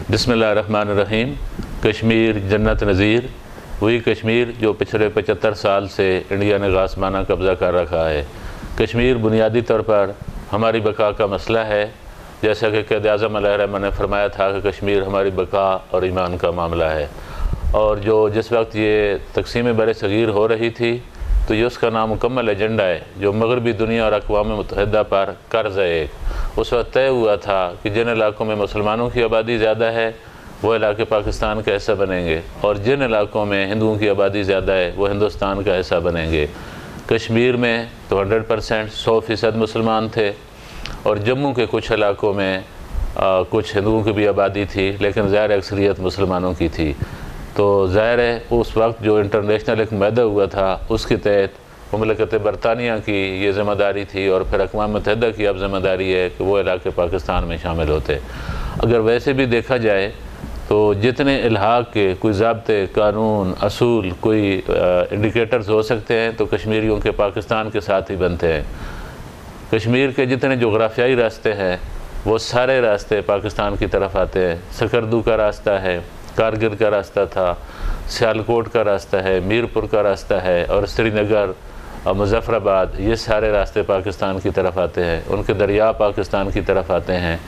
बिस्मिल्लाहिर्रहमानिर्रहीम। कश्मीर जन्नत नज़ीर, वही कश्मीर जो पिछले 75 साल से इंडिया ने गासमाना कब्ज़ा कर रखा है। कश्मीर बुनियादी तौर पर हमारी बका का मसला है। जैसा कि क़ायद-ए-आज़म अलैहिर्रहमा ने फरमाया था कि कश्मीर हमारी बका और ईमान का मामला है। और जिस वक्त ये तक़सीम बर-ए-सग़ीर हो रही थी तो ये उसका नामुकम्मल एजेंडा है जो मग़रबी दुनिया और अक़वाम मुत्तहिदा पर कर्ज़ है। एक उस वक्त तय हुआ था कि जिन इलाक़ों में मुसलमानों की आबादी ज़्यादा है वो इलाके पाकिस्तान का हिस्सा बनेंगे, और जिन इलाक़ों में हिंदुओं की आबादी ज़्यादा है वो हिंदुस्तान का हिस्सा बनेंगे। कश्मीर में तो 100% 100% मुसलमान थे, और जम्मू के कुछ इलाक़ों में कुछ हिंदुओं की भी आबादी थी, लेकिन ज़ाहिर अक्सरियत मुसलमानों की थी। तो ज़ाहिर है उस वक्त जो इंटरनेशनल एक मुआहदा हुआ था उसके तहत मुमलकत बरतानिया की ये ज़िम्मेदारी थी, और फिर अक़वाम मुत्तहिदा की अब ज़िम्मेदारी है कि वो इलाके पाकिस्तान में शामिल होते। अगर वैसे भी देखा जाए तो जितने इल्हाक़ के कोई ज़ाब्ते, कानून, असूल, कोई इंडिकेटर्स हो सकते हैं तो कश्मीरियों के पाकिस्तान के साथ ही बनते हैं। कश्मीर के जितने जोग्राफियाई रास्ते हैं वो सारे रास्ते पाकिस्तान की तरफ आते हैं। सकरदू का रास्ता है, कारगिल का रास्ता था, सियालकोट का रास्ता है, मीरपुर का रास्ता है, और श्रीनगर और मुज़फ़्फ़राबाद, ये सारे रास्ते पाकिस्तान की तरफ आते हैं। उनके दरिया पाकिस्तान की तरफ आते हैं।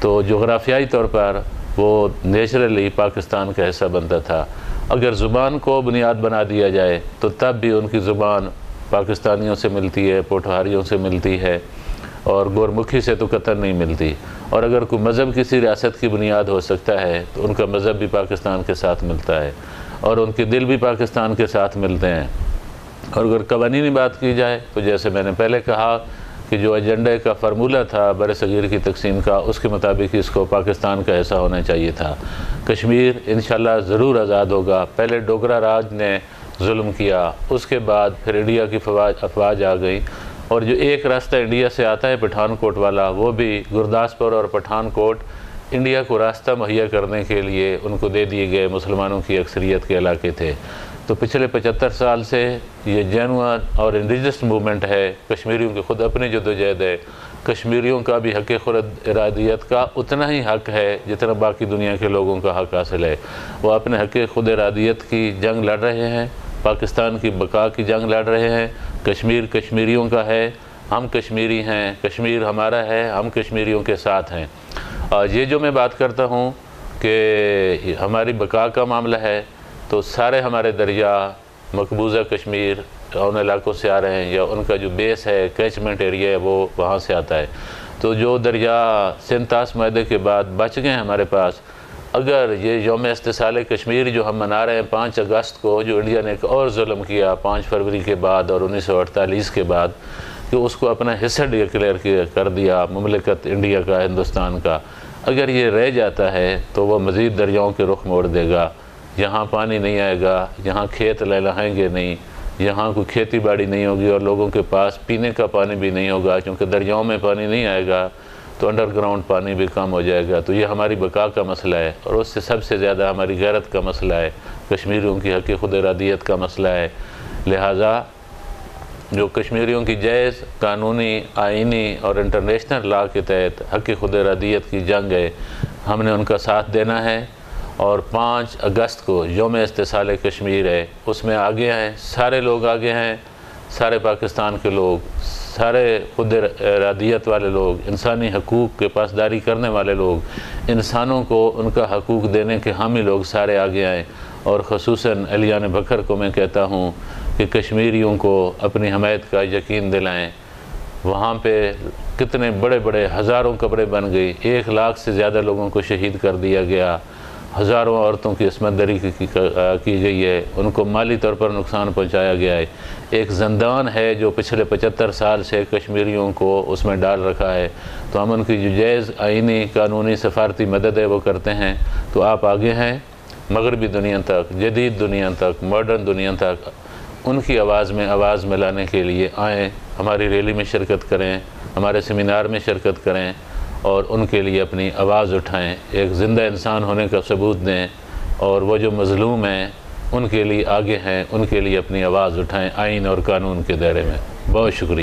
तो जोग्राफियाई तौर पर वो नेचुरली पाकिस्तान का हिस्सा बनता था। अगर ज़ुबान को बुनियाद बना दिया जाए तो तब भी उनकी ज़ुबान पाकिस्तानियों से मिलती है, पोठहारियों से मिलती है, और गोरमुखी से तो कतई नहीं मिलती। और अगर कोई मज़हब किसी रियासत की बुनियाद हो सकता है तो उनका मज़हब भी पाकिस्तान के साथ मिलता है, और उनके दिल भी पाकिस्तान के साथ मिलते हैं। और अगर कवानीनी बात की जाए तो जैसे मैंने पहले कहा कि जो एजेंडे का फ़ार्मूला था बर-ए-सग़ीर की तक़सीम का, उसके मुताबिक इसको पाकिस्तान का हिस्सा होना चाहिए था। कश्मीर इंशाअल्लाह ज़रूर आज़ाद होगा। पहले डोगरा राज ने जुल्म किया, उसके बाद फिर इंडिया की अफवाज आ गई, और जो एक रास्ता इंडिया से आता है पठानकोट वाला, वो भी गुरदासपुर और पठानकोट इंडिया को रास्ता मुहैया करने के लिए उनको दे दिए गए मुसलमानों की अक्सरियत के इलाके थे। तो पिछले 75 साल से ये जेनुइन और इंडिजिनस मूवमेंट है। कश्मीरियों की ख़ुद अपनी जदोजहद है। कश्मीरियों का भी हक़ खुद इरादियत का उतना ही हक़ है जितना बाकी दुनिया के लोगों का हक़ हासिल है। वो अपने हक़ खुद इरादियत की जंग लड़ रहे हैं, पाकिस्तान की बका की जंग लड़ रहे हैं। कश्मीर कश्मीरियों का है, हम कश्मीरी हैं, कश्मीर हमारा है, हम कश्मीरियों के साथ हैं। ये जो मैं बात करता हूँ कि हमारी बका का मामला है, तो सारे हमारे दरिया मकबूजा कश्मीर उन इलाकों से आ रहे हैं, या उनका जो बेस है, कैचमेंट एरिया है, वो वहाँ से आता है। तो जो दरिया सिंतास मुआहदे के बाद बच गए हमारे पास, अगर ये यौम इस्तिसाल कश्मीर जो हम मना रहे हैं 5 अगस्त को, जो इंडिया ने एक और जुल्म किया 5 फरवरी के बाद और 1948 के बाद, कि उसको अपना हिस्सा डिक्लेयर कर दिया मुमलकत इंडिया का, हिंदुस्तान का, अगर ये रह जाता है तो वह मज़ीद दरियाओं के रुख मोड़ देगा। यहाँ पानी नहीं आएगा, यहाँ खेत लहलाएंगे नहीं, यहाँ कोई खेती बाड़ी नहीं होगी, और लोगों के पास पीने का पानी भी नहीं होगा, क्योंकि दरियाओं में पानी नहीं आएगा तो अंडरग्राउंड पानी भी कम हो जाएगा। तो ये हमारी बका का मसला है, और उससे सबसे ज़्यादा हमारी गैरत का मसला है, कश्मीरियों की हक़ खुद इरादियत का मसला है। लिहाजा जो कश्मीरियों की जायज़ कानूनी, आइनी और इंटरनेशनल लॉ के तहत हक़ खुद इरादियत की जंग है, हमने उनका साथ देना है। और 5 अगस्त को यौम इस्तिसाल कश्मीर है, उसमें आगे हैं सारे लोग, आगे हैं सारे पाकिस्तान के लोग, सारे खुद इरादियत वाले लोग, इंसानी हकूक़ के पासदारी करने वाले लोग, इंसानों को उनका हकूक़ देने के हामी लोग सारे आगे आएँ। और ख़ुसूसन अलियान बकर को मैं कहता हूँ कि कश्मीरियों को अपनी हमायत का यकीन दिलाएँ। वहाँ पे कितने बड़े बड़े हज़ारों कब्रें बन गई, 1 लाख से ज़्यादा लोगों को शहीद कर दिया गया, हज़ारों औरतों की इस्मतदरी की गई है, उनको माली तौर पर नुकसान पहुंचाया गया है। एक ज़ंदान है जो पिछले 75 साल से कश्मीरियों को उसमें डाल रखा है। तो हम उनकी जो जायज़ आइनी, कानूनी, सफारती मदद है वो करते हैं। तो आप आगे हैं, मग़रबी दुनिया तक, जदीद दुनिया तक, मॉडर्न दुनिया तक उनकी आवाज़ में आवाज़ मिलाने के लिए आएँ, हमारी रैली में शिरकत करें, हमारे सेमिनार में शिरकत करें, और उनके लिए अपनी आवाज़ उठाएं, एक ज़िंदा इंसान होने का सबूत दें, और वो जो मज़लूम हैं उनके लिए आगे हैं, उनके लिए अपनी आवाज़ उठाएं आइन और कानून के दायरे में। बहुत शुक्रिया।